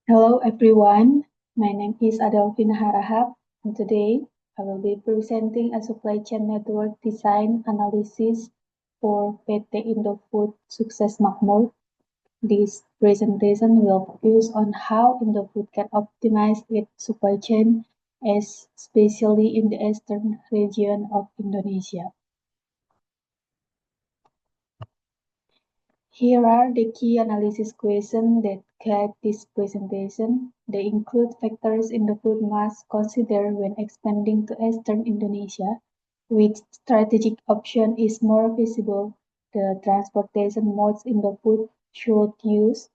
Hello everyone, my name is Adel Vina Harahap, and today I will be presenting a supply chain network design analysis for PT INDOFOOD SUKSES MAKMUR. This presentation will focus on how INDOFOOD can optimize its supply chain, especially in the eastern region of Indonesia. Here are the key analysis questions that guide this presentation. They include factors INDOFOOD must consider when expanding to Eastern Indonesia, which strategic option is more feasible, the transportation modes INDOFOOD should use,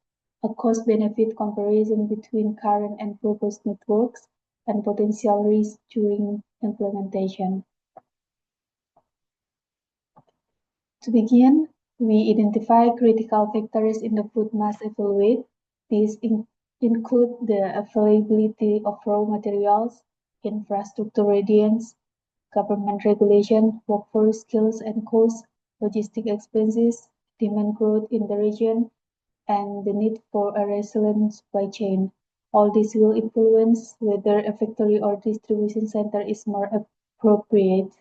a cost-benefit comparison between current and proposed networks, and potential risks during implementation. To begin, we identify critical factors INDOFOOD must evaluate. These include the availability of raw materials, infrastructure readiness, government regulation, workforce skills and costs, logistic expenses, demand growth in the region, and the need for a resilient supply chain. All this will influence whether a factory or distribution center is more appropriate.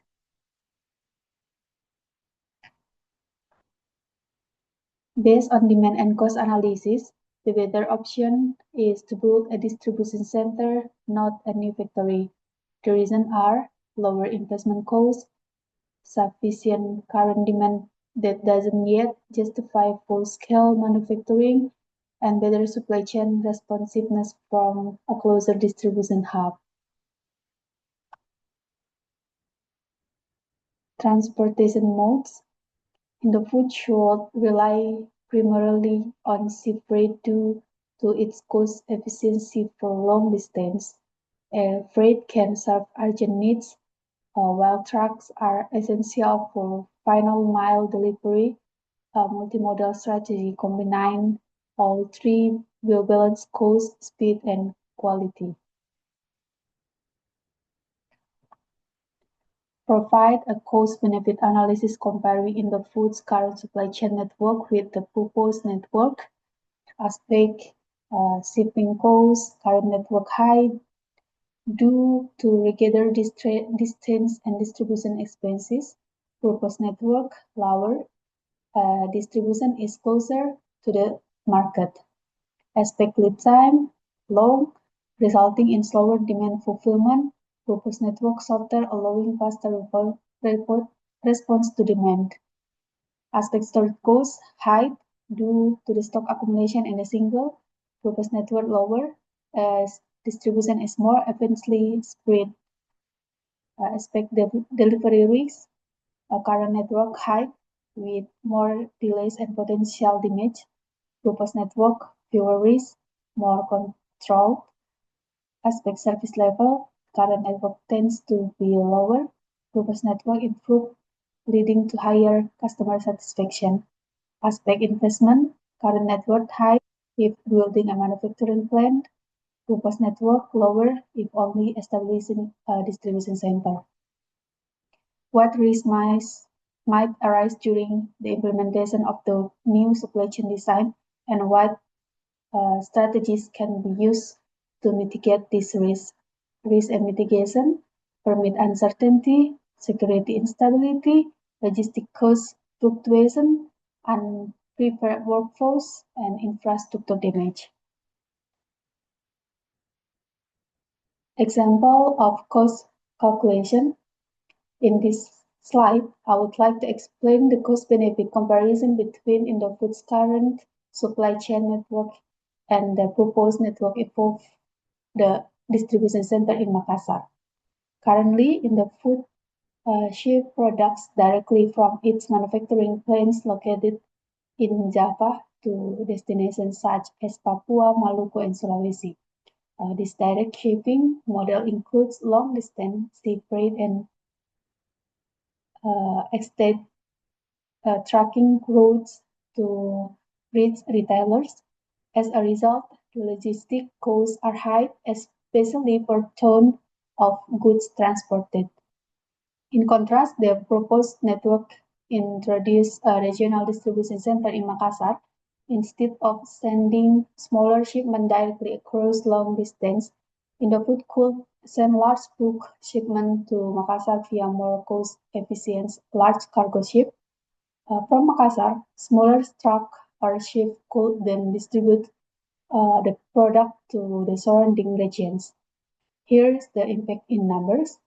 Based on demand and cost analysis, the better option is to build a distribution center, not a new factory. The reasons are lower investment costs, sufficient current demand that doesn't yet justify full-scale manufacturing, and better supply chain responsiveness from a closer distribution hub. Transportation modes. INDOFOOD should rely primarily on sea freight due to its cost efficiency for long distance. Air freight can serve urgent needs, while trucks are essential for final mile delivery. A multimodal strategy combining all three will balance cost, speed, and quality. Provide a cost-benefit analysis comparing INDOFOOD's current supply chain network with the proposed network, aspect shipping costs, current network height, due to regular distance and distribution expenses. Proposed network lower, distribution is closer to the market. Aspect lead time long, resulting in slower demand fulfillment. Proposed network shorter, allowing faster response to demand. Aspect storage cost high due to the stock accumulation in a single. Proposed network lower as distribution is more evenly spread. Aspect delivery risk, current network high with more delays and potential damage. Proposed network fewer risks, more control. Aspect service level, current network tends to be lower. Proposed network improve, leading to higher customer satisfaction. Aspect investment, current network high if building a manufacturing plant. Proposed network lower if only establishing a distribution center. What risks might arise during the implementation of the new supply chain design, and what strategies can be used to mitigate this risk. Risk and mitigation, permit uncertainty, security instability, logistic cost fluctuation, unprepared workforce, and infrastructure damage. Example of cost calculation. In this slide, I would like to explain the cost-benefit comparison between INDOFOOD's current supply chain network and the proposed network involved the distribution center in Makassar. Currently, INDOFOOD ships products directly from its manufacturing plants located in Java to destinations such as Papua, Maluku, and Sulawesi. This direct shipping model includes long-distance sea freight and extended tracking routes to reach retailers. As a result, logistic costs are high, especially per ton of goods transported. In contrast, the proposed network introduced a regional distribution center in Makassar. Instead of sending smaller shipments directly across long distance, INDOFOOD could send large bulk shipments to Makassar via more cost-efficient large cargo ship. From Makassar, smaller truck or ship could then distribute the product to the surrounding regions. Here's the impact in numbers.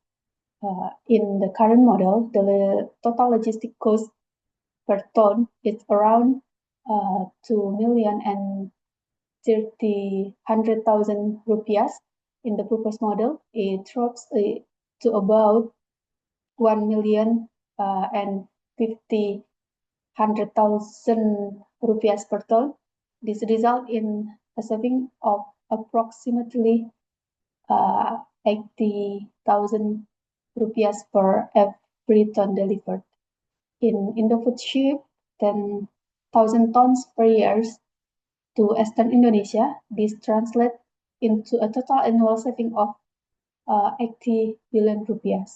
In the current model, the total logistic cost per ton is around 2,030,000 rupiah. In the proposed model, it drops to about 1,050,000 rupiah per ton. This results in a saving of approximately 80,000 rupiah per every ton delivered. In INDOFOOD ship 10,000 tons per year to Eastern Indonesia. This translates into a total annual saving of 80 billion rupiah.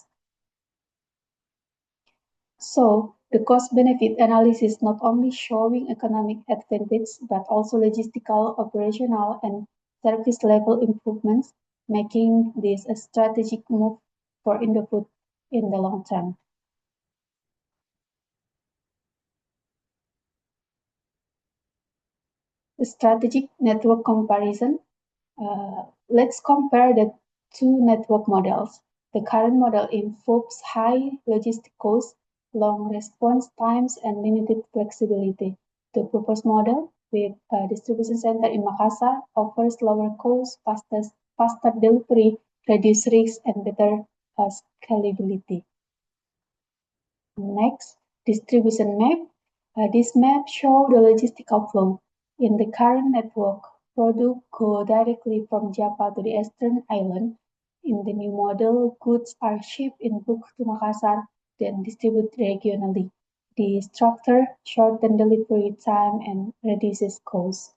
So, the cost-benefit analysis not only showing economic advantage, but also logistical, operational, and service level improvements, making this a strategic move for INDOFOOD in the long term. The strategic network comparison. Let's compare the two network models. The current model involves high logistic costs, long response times, and limited flexibility. The proposed model, with a distribution center in Makassar, offers lower costs, faster delivery, reduced risks, and better scalability. Next, distribution map. This map shows the logistical flow. In the current network, products go directly from Java to the Eastern Island. In the new model, goods are shipped in bulk to Makassar, then distributed regionally. The structure shortens delivery time and reduces costs.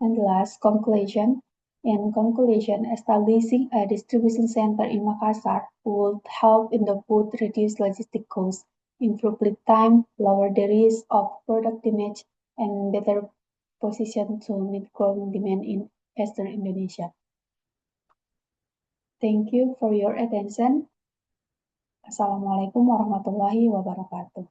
And last, conclusion. In conclusion, establishing a distribution center in Makassar would help INDOFOOD reduce logistic costs, improve lead time, lower the risk of product damage, and better position to meet growing demand in Eastern Indonesia. Thank you for your attention. Assalamualaikum warahmatullahi wabarakatuh.